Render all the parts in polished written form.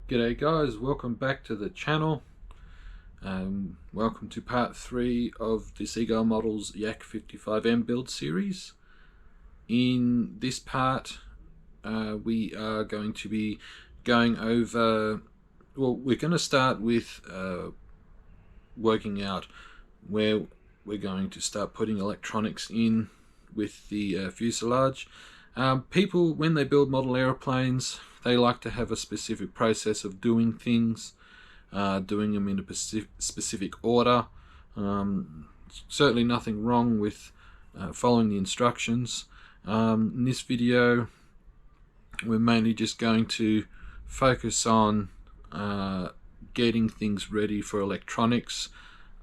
G'day guys, welcome back to the channel. Welcome to part 3 of the Seagull Models Yak 55M build series. In this part we are going to be going over, we're going to start with working out where we're going to start putting electronics in with the fuselage. People, when they build model airplanes, they like to have a specific process of doing things, doing them in a specific order. Certainly nothing wrong with following the instructions. In this video, we're mainly just going to focus on getting things ready for electronics.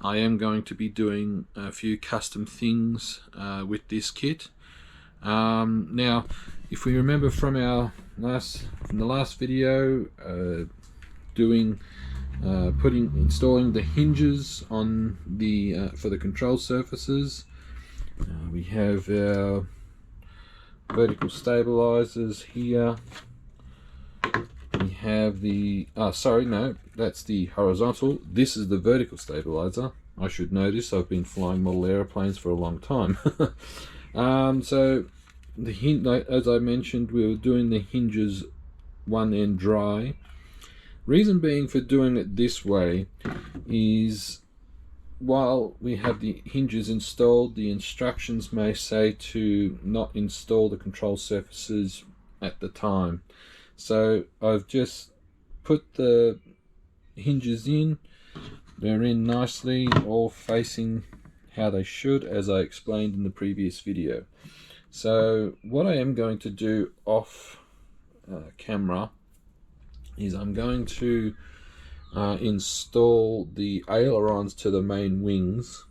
I am going to be doing a few custom things with this kit. Now, if we remember from the last video, installing the hinges on the for the control surfaces, we have our vertical stabilizers here. We have the that's the horizontal. This is the vertical stabilizer. I should know this. I've been flying model airplanes for a long time. So as I mentioned, we were doing the hinges one end dry. Reason being for doing it this way is, while we have the hinges installed, the instructions may say to not install the control surfaces at the time. So I've just put the hinges in. They're in nicely, all facing how they should, as I explained in the previous video. So what I am going to do off camera is I'm going to install the ailerons to the main wings,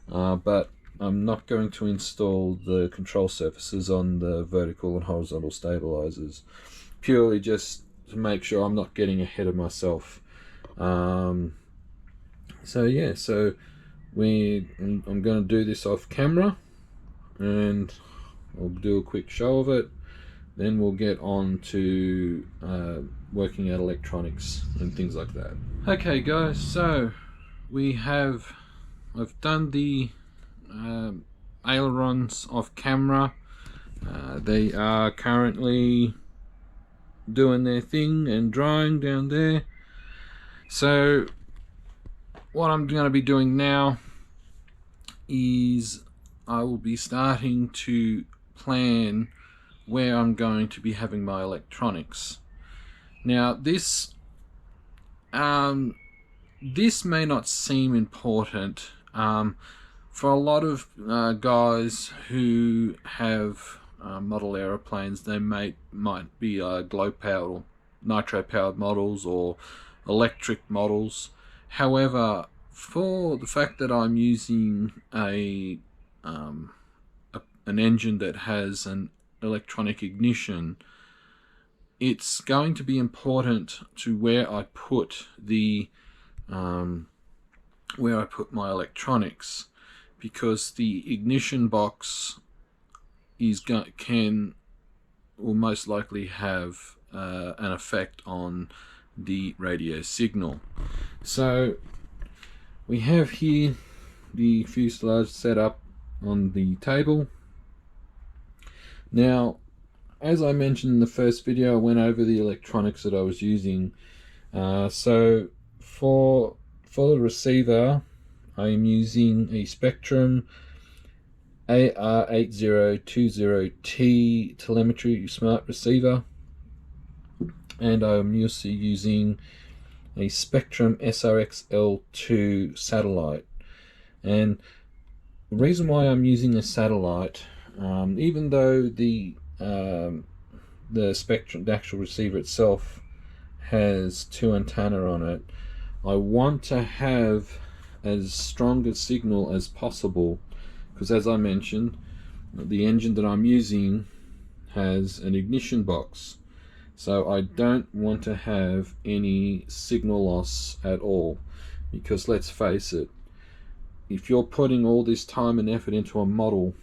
but I'm not going to install the control surfaces on the vertical and horizontal stabilizers, purely just to make sure I'm not getting ahead of myself. I'm going to do this off camera, and I'll do a quick show of it. Then we'll get on to working out electronics and things like that. Okay guys, so I've done the ailerons off camera. They are currently doing their thing and drying down there. So what I'm going to be doing now is I will be starting to plan where I'm going to be having my electronics. Now this may not seem important for a lot of guys who have model aeroplanes. They might be glow powered, nitro powered models or electric models. However, for the fact that I'm using an engine that has an electronic ignition, it's going to be important to where I put my electronics, because the ignition box will most likely have an effect on the radio signal. So we have here the fuselage set up on the table. Now, as I mentioned in the first video, I went over the electronics that I was using. So for the receiver, I am using a Spectrum AR8020T telemetry smart receiver, and I'm also using a Spectrum SRX-L2 satellite. And the reason why I'm using a satellite, even though the Spectrum, the actual receiver itself, has 2 antennae on it, I want to have as strong a signal as possible, because as I mentioned, the engine that I'm using has an ignition box. So I don't want to have any signal loss at all, because let's face it, if you're putting all this time and effort into a model,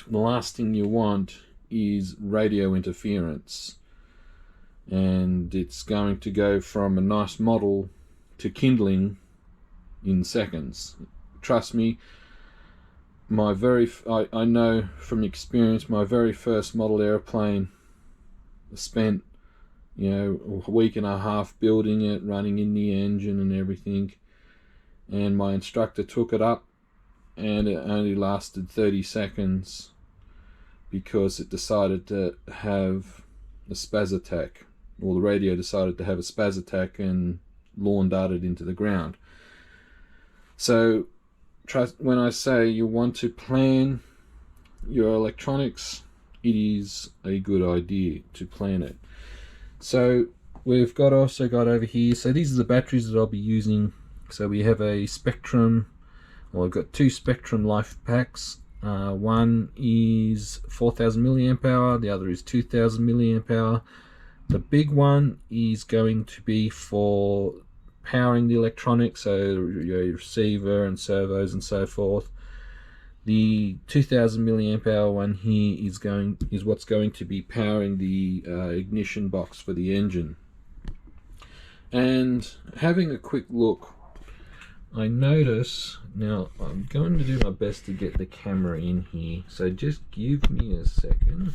the last thing you want is radio interference. and it's going to go from a nice model to kindling in seconds. Trust me, I know from experience, my very first model airplane, spent a week and a half building it, running in the engine and everything, and my instructor took it up and it only lasted 30 seconds because it decided to have a spaz attack, or the radio decided to have a spaz attack and lawn darted into the ground. So when I say you want to plan your electronics, it is a good idea to plan it. So we've also got over here, so these are the batteries that I'll be using. So we have a Spectrum, well, I've got two Spectrum life packs. One is 4000 milliamp hour, the other is 2000 milliamp hour. The big one is going to be for powering the electronics, so your receiver and servos and so forth. The 2000 milliamp hour one here is what's going to be powering the ignition box for the engine. And having a quick look, I notice, now I'm going to do my best to get the camera in here, so just give me a second.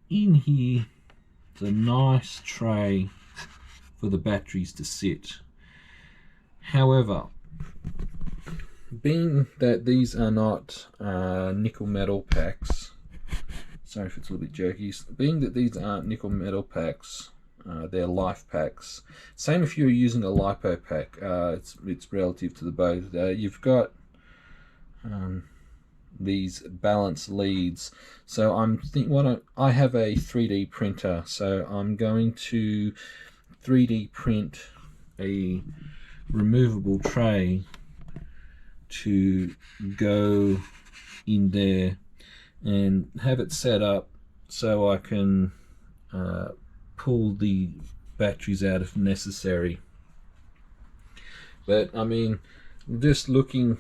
In here, it's a nice tray for the batteries to sit. However, being that these are not nickel metal packs, sorry if it's a little bit jerky, being that these aren't nickel metal packs, they're life packs. Same if you're using a lipo pack, it's relative to the both. You've got these balance leads. So I have a 3D printer, so I'm going to 3D print a removable tray to go in there and have it set up so I can pull the batteries out if necessary. But I mean, just looking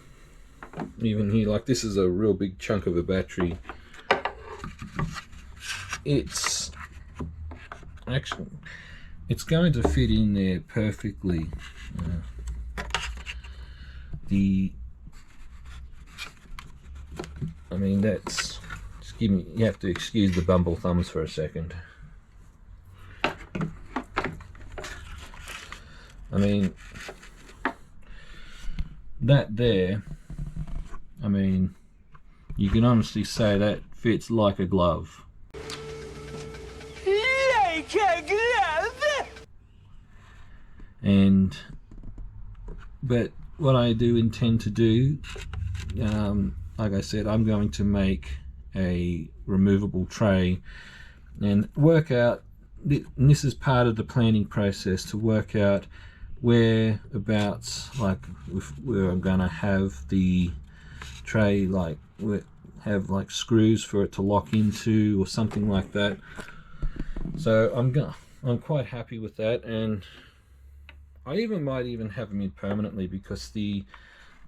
even here, like this is a real big chunk of a battery. It's going to fit in there perfectly. I mean, that's just you have to excuse the bumble thumbs for a second. I mean, that there, I mean, you can honestly say that fits like a glove. Like a glove! But what I do intend to do, like I said, I'm going to make a removable tray and work out, and this is part of the planning process, to work out whereabouts, like where I'm gonna have the tray, like have like screws for it to lock into or something like that. So I'm quite happy with that, and I might even have them in permanently because the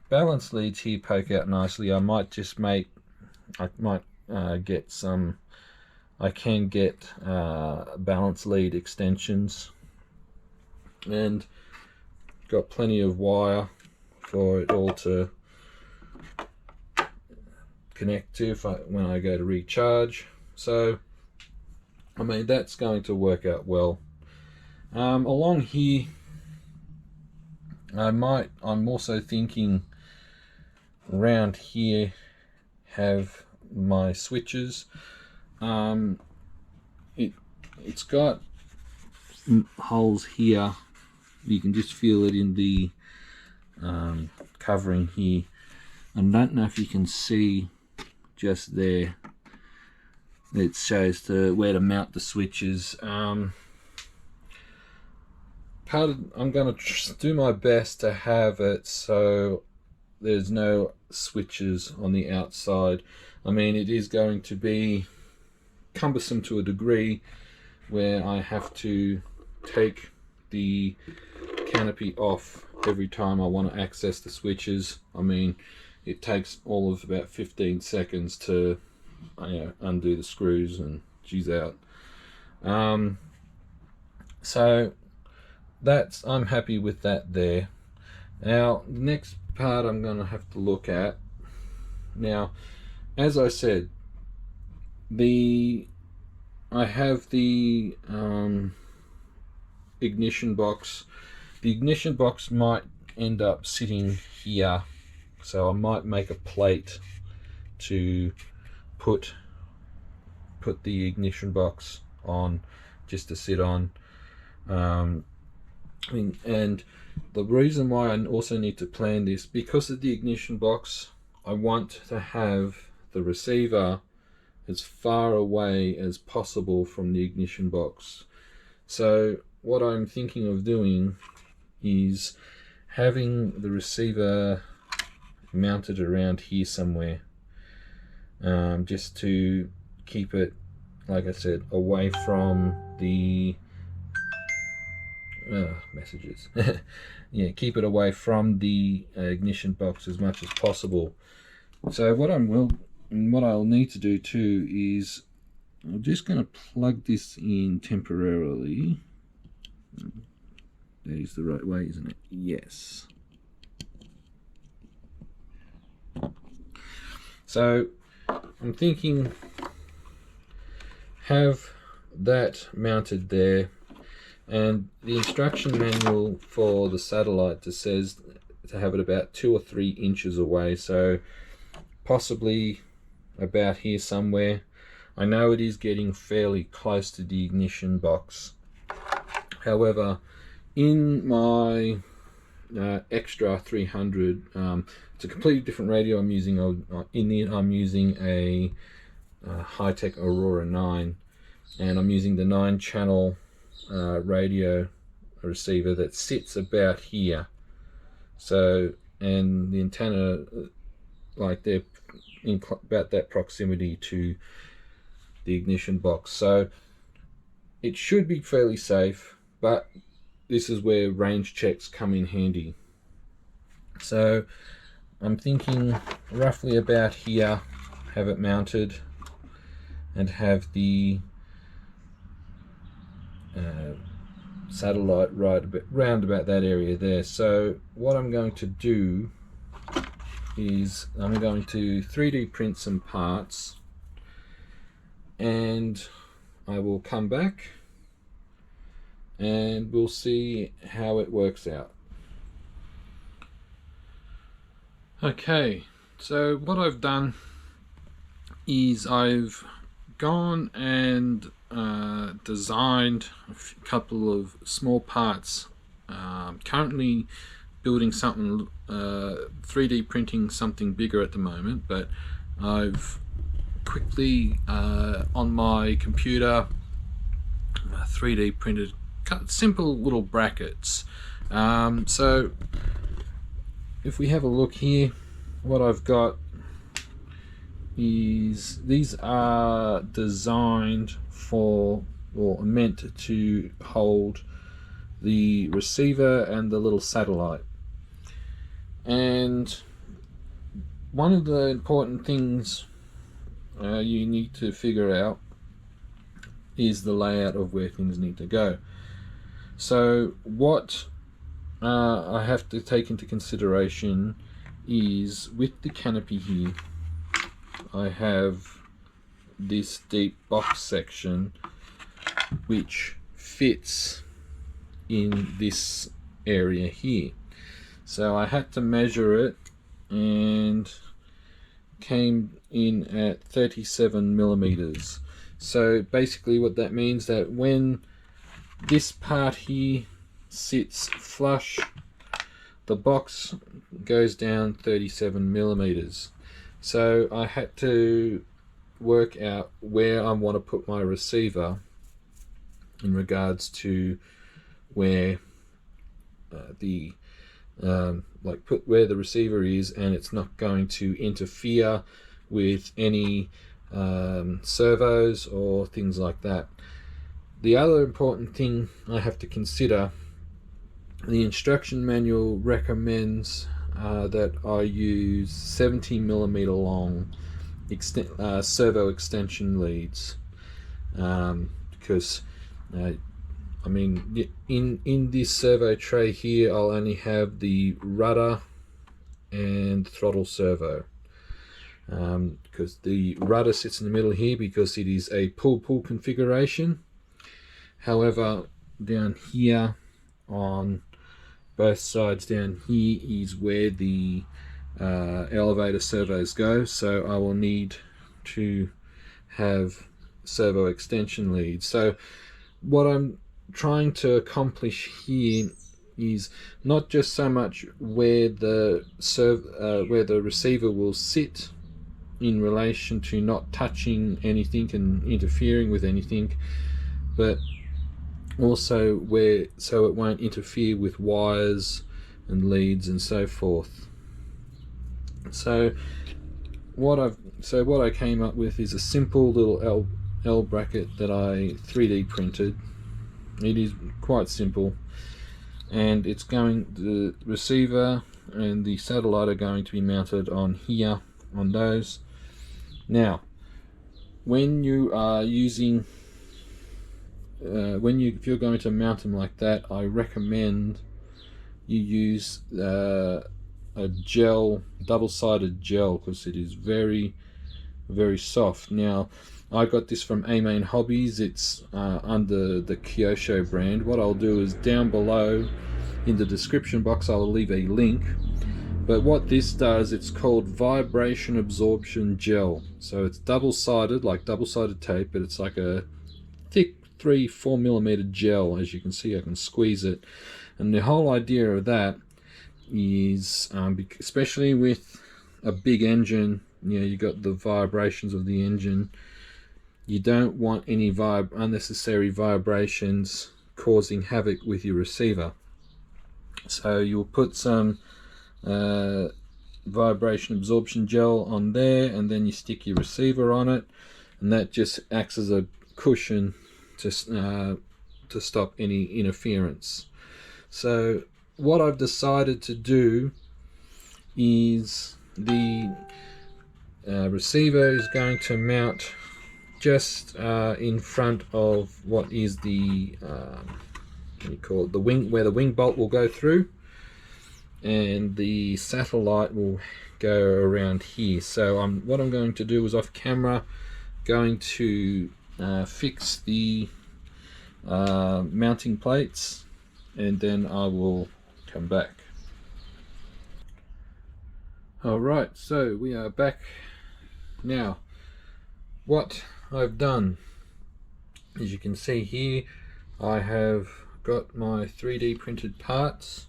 balance leads here poke out nicely. I can get balance lead extensions, and got plenty of wire for it all to connect to when I go to recharge. So I mean, that's going to work out well. Along here, I'm also thinking around here have my switches. It's got holes here. You can just feel it in the covering here. I don't know if you can see just there. It shows where to mount the switches. I'm going to do my best to have it so there's no switches on the outside. I mean, it is going to be cumbersome to a degree where I have to take the canopy off every time I want to access the switches. I mean, it takes all of about 15 seconds to undo the screws and she's out. So that's, I'm happy with that there. Now the next part I'm going to have to look at, now as I said, I have the ignition box. The ignition box might end up sitting here, so I might make a plate to put the ignition box on, just to sit on. And the reason why I also need to plan this, because of the ignition box, I want to have the receiver as far away as possible from the ignition box. So what I'm thinking of doing is having the receiver mounted around here somewhere, just to keep it, like I said, away from the messages. Yeah, keep it away from the ignition box as much as possible. So what I'll need to do too is, I'm just going to plug this in temporarily. That is the right way, isn't it? Yes. So I'm thinking, have that mounted there, and the instruction manual for the satellite just says to have it about 2 or 3 inches away, so possibly about here somewhere. I know it is getting fairly close to the ignition box. However, in my extra 300, it's a completely different radio I'm using. I'm using a high-tech Aurora 9, and I'm using the 9-channel radio receiver that sits about here. So, and the antenna, like, they're in about that proximity to the ignition box, so it should be fairly safe. But this is where range checks come in handy. So I'm thinking roughly about here, have it mounted, and have the satellite round about that area there. So what I'm going to do is I'm going to 3D print some parts, and I will come back and we'll see how it works out. Okay, so what I've done is I've gone and designed a couple of small parts. Currently building something, 3D printing something bigger at the moment, but I've quickly on my computer 3D printed simple little brackets. So if we have a look here, what I've got is, these are designed for, or meant to hold, the receiver and the little satellite. And one of the important things you need to figure out is the layout of where things need to go. So what I have to take into consideration is, with the canopy here, I have this deep box section which fits in this area here. So I had to measure it, and came in at 37 millimeters. So basically what that means, that when this part here sits flush, the box goes down 37 millimeters. So I had to work out where I want to put my receiver in regards to where put where the receiver is, and it's not going to interfere with any servos or things like that. The other important thing I have to consider, the instruction manual recommends that I use 70 millimeter long servo extension leads, because I mean, in this servo tray here, I'll only have the rudder and throttle servo, because the rudder sits in the middle here because it is a pull-pull configuration. However, down here on both sides down here is where the elevator servos go, so I will need to have servo extension leads. So what I'm trying to accomplish here is not just so much where the receiver will sit in relation to not touching anything and interfering with anything, but also where so it won't interfere with wires and leads and so forth. So what I came up with is a simple little L bracket that I 3D printed. It is quite simple, and it's going, the receiver and the satellite are going to be mounted on here, on those. Now, when you are using if you're going to mount them like that, I recommend you use a gel, double-sided gel, because it is very, very soft. Now, I got this from A-Main Hobbies. It's under the Kyosho brand. What I'll do is down below in the description box I'll leave a link. But what this does, it's called vibration absorption gel. So it's double-sided, like double-sided tape, but it's like a thick 3-4 millimeter gel. As you can see, I can squeeze it, and the whole idea of that is, especially with a big engine, you got the vibrations of the engine. You don't want any unnecessary vibrations causing havoc with your receiver. So you'll put some vibration absorption gel on there, and then you stick your receiver on it, and that just acts as a cushion to stop any interference. So what I've decided to do is the receiver is going to mount just in front of what is the what do you call it, the wing, where the wing bolt will go through, and the satellite will go around here. So what I'm going to do is off camera going to fix the mounting plates, and then I will come back. Alright, so we are back now. What I've done, as you can see here, I have got my 3D printed parts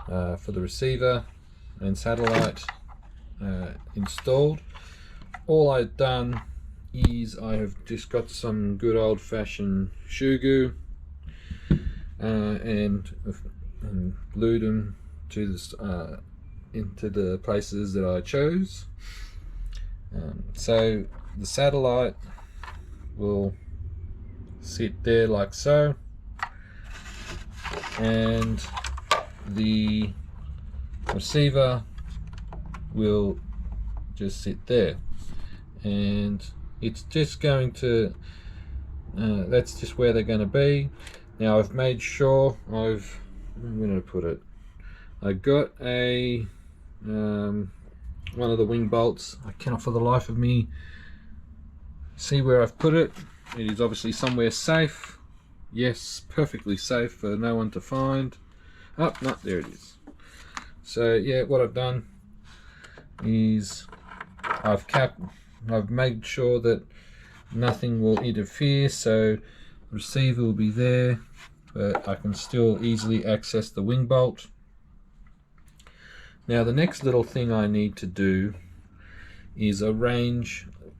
for the receiver and satellite installed. All I've done is I have just got some good old-fashioned shoe glue and glued them to this, into the places that I chose. So the satellite will sit there like so, and the receiver will just sit there, and it's just going to that's just where they're going to be. Now I've made sure I'm going to put it, I got a one of the wing bolts. I cannot for the life of me see where I've put it. It is obviously somewhere safe. Yes, perfectly safe for no one to find. Oh, no, there it is. So yeah, what I've done is I've made sure that nothing will interfere, so the receiver will be there, but I can still easily access the wing bolt. Now the next little thing I need to do is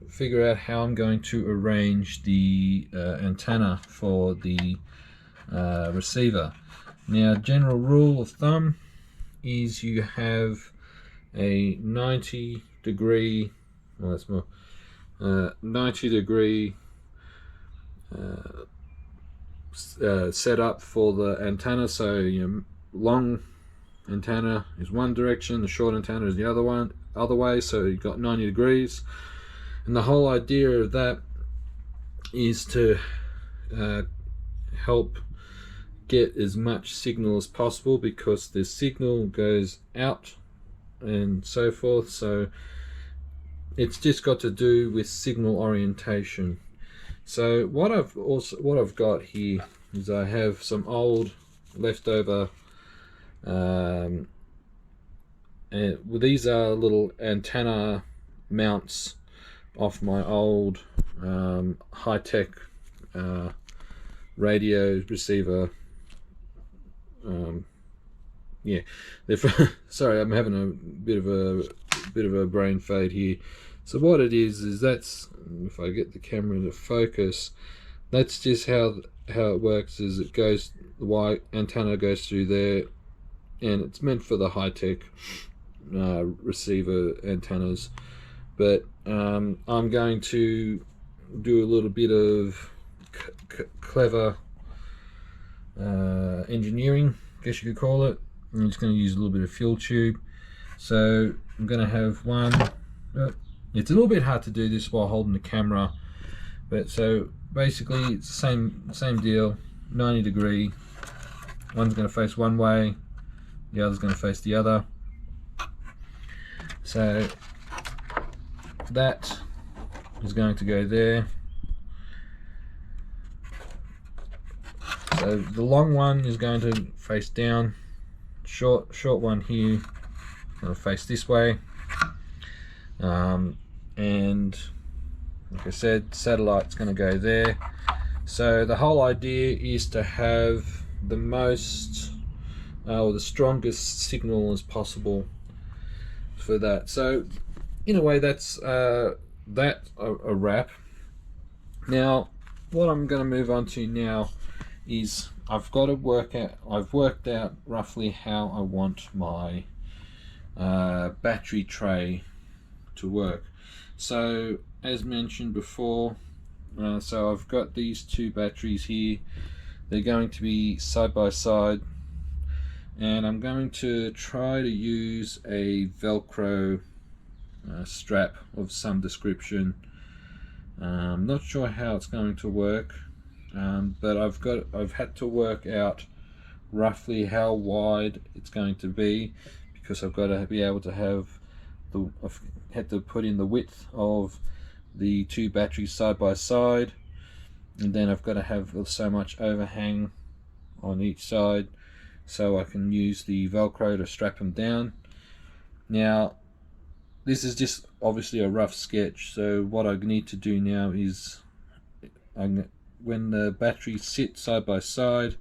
figure out how I'm going to arrange the antenna for the receiver. Now, general rule of thumb is you have a 90 degree, well, that's more, 90 degree setup for the antenna. So long antenna is one direction, the short antenna is the other way, so you've got 90 degrees. And the whole idea of that is to help get as much signal as possible, because the signal goes out and so forth. So it's just got to do with signal orientation. So what I've got here is I have some old leftover and these are little antenna mounts off my old high-tech radio receiver. Yeah, sorry, I'm having a bit of a brain fade here. So what it is that's, if I get the camera to focus, that's just how it works. Is it goes, the white antenna goes through there, and it's meant for the high-tech receiver antennas. But I'm going to do a little bit of clever engineering, I guess you could call it. I'm just going to use a little bit of fuel tube. So I'm going to have one. It's a little bit hard to do this while holding the camera, but so basically it's the same deal. 90-degree. One's going to face one way, the other's going to face the other. So that is going to go there. So the long one is going to face down. Short one here going to face this way. And like I said, satellite's going to go there. So the whole idea is to have the most or the strongest signal as possible for that. So in a way, that's a wrap. Now what I'm going to move on to now is I've worked out roughly how I want my battery tray to work. So as mentioned before, so I've got these two batteries here. They're going to be side by side, and I'm going to try to use a Velcro strap of some description. I'm not sure how it's going to work, but I've had to work out roughly how wide it's going to be, because I've got to be able to have I've had to put in the width of the two batteries side by side, and then I've got to have so much overhang on each side so I can use the Velcro to strap them down. Now this is just obviously a rough sketch, so what I need to do now is when the batteries sit side by side,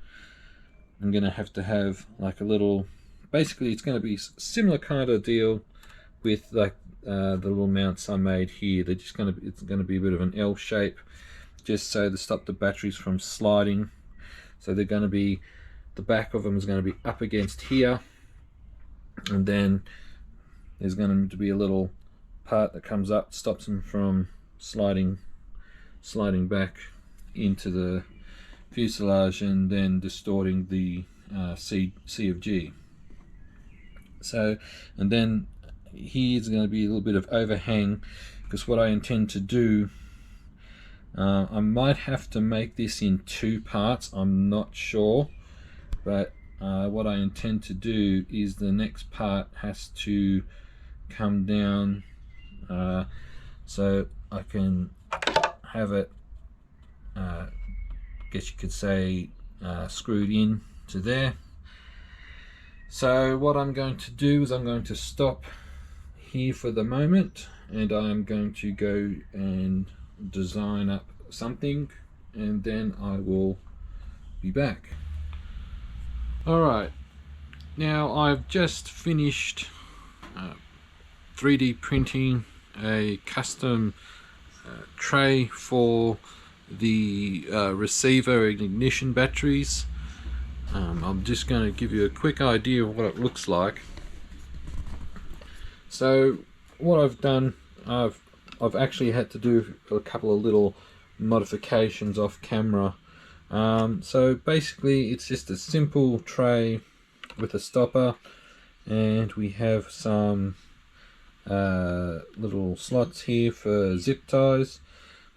I'm going to have like a little, basically it's going to be similar kind of deal with like the little mounts I made here. They're just going to be, it's going to be a bit of an L shape, just so to stop the batteries from sliding. So they're going to be, the back of them is going to be up against here, and then there's going to be a little part that comes up, stops them from sliding back into the fuselage and then distorting the C of G. So, and then here's going to be a little bit of overhang, because what I intend to do, I might have to make this in two parts, I'm not sure, but what I intend to do is the next part has to come down so I can have it, guess you could say, screwed in to there. So what I'm going to do is I'm going to stop here for the moment, and I'm going to go and design up something, and then I will be back. Alright, now I've just finished 3D printing a custom tray for the receiver and ignition batteries. I'm just going to give you a quick idea of what it looks like. So what I've done, I've actually had to do a couple of little modifications off camera. So basically it's just a simple tray with a stopper, and we have some little slots here for zip ties.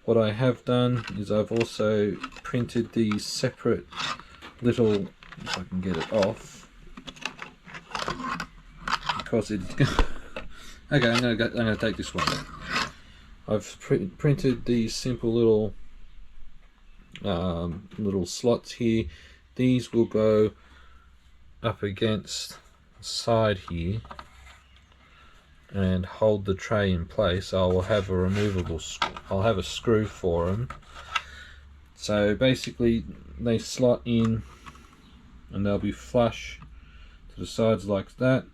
what I have done is I've also printed these separate little, if I can get it off, because it's okay, I'm gonna take this one. I've printed these simple little little slots here. These will go up against the side here and hold the tray in place. I will have a removable, I'll have a screw for them. So basically they slot in and they'll be flush to the sides like that,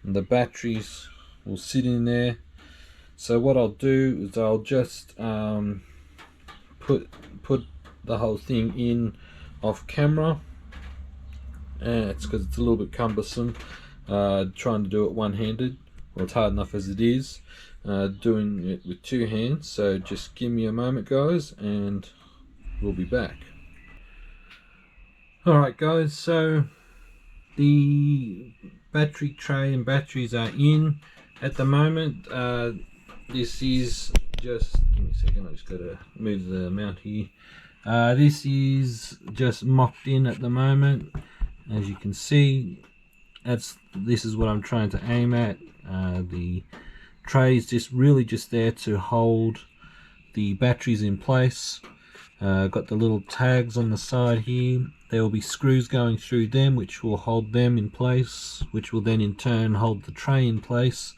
and the batteries will sit in there. So what I'll do is I'll just put the whole thing in off camera. It's because it's a little bit cumbersome trying to do it one-handed. Well, it's hard enough as it is doing it with two hands. So just give me a moment, guys, and we'll be back. Alright guys, so the battery tray and batteries are in at the moment. This is just, give me a second, I just got to move the mount here. This is just mocked in at the moment. As you can see, this is what I'm trying to aim at. The tray is just really just there to hold the batteries in place. Got the little tags on the side here. There will be screws going through them which will hold them in place, which will then in turn hold the tray in place.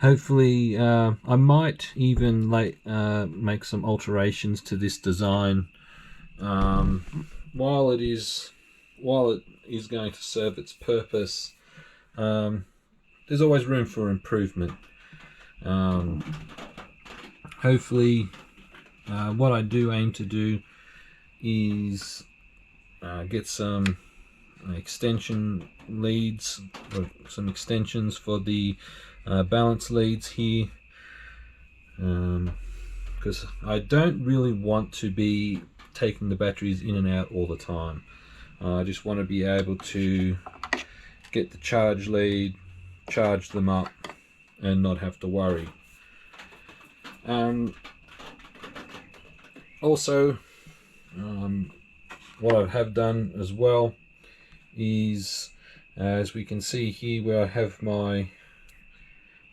Hopefully I might even make some alterations to this design while it is going to serve its purpose. There's always room for improvement. Hopefully what I do aim to do is get some extension leads, or some extensions for the balance leads here, because I don't really want to be taking the batteries in and out all the time. I just want to be able to get the charge lead, charge them up, and not have to worry. Also, what I have done as well is, as we can see here where I have my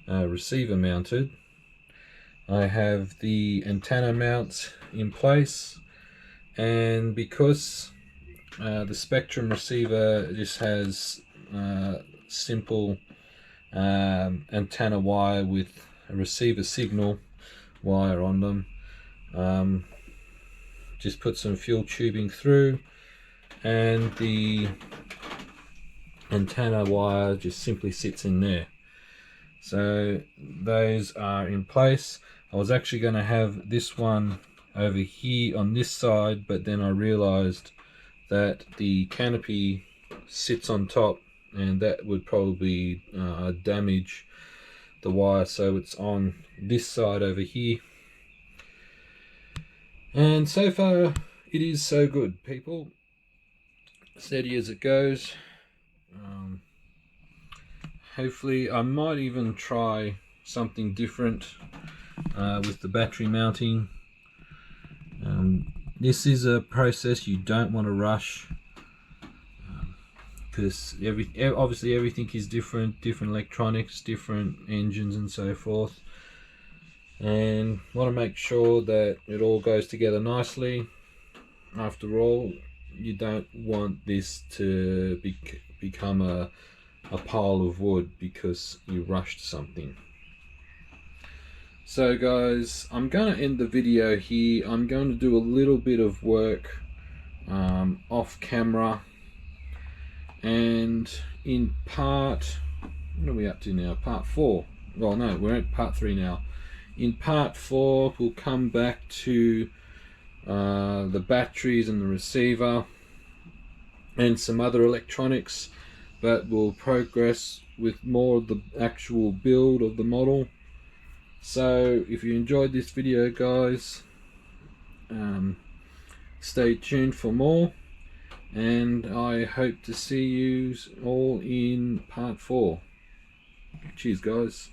receiver mounted, I have the antenna mounts in place, and because the Spectrum receiver just has simple antenna wire with a receiver signal wire on them, just put some fuel tubing through, and the antenna wire just simply sits in there. So those are in place. I was actually going to have this one over here on this side, but then I realized that the canopy sits on top and that would probably damage the wire, so it's on this side over here. And so far it is so good, people. Steady as it goes. Hopefully I might even try something different with the battery mounting. This is a process you don't want to rush, because obviously everything is different electronics, different engines and so forth, and want to make sure that it all goes together nicely. After all, you don't want this to become a pile of wood because you rushed something. So guys, I'm going to end the video here. I'm going to do a little bit of work off camera, and in part, what are we up to now? Part 4. Well, no, we're at part 3 now. In part 4, we'll come back to the batteries and the receiver and some other electronics, but we'll progress with more of the actual build of the model. So if you enjoyed this video, guys, stay tuned for more, and I hope to see you all in part 4. Cheers, guys.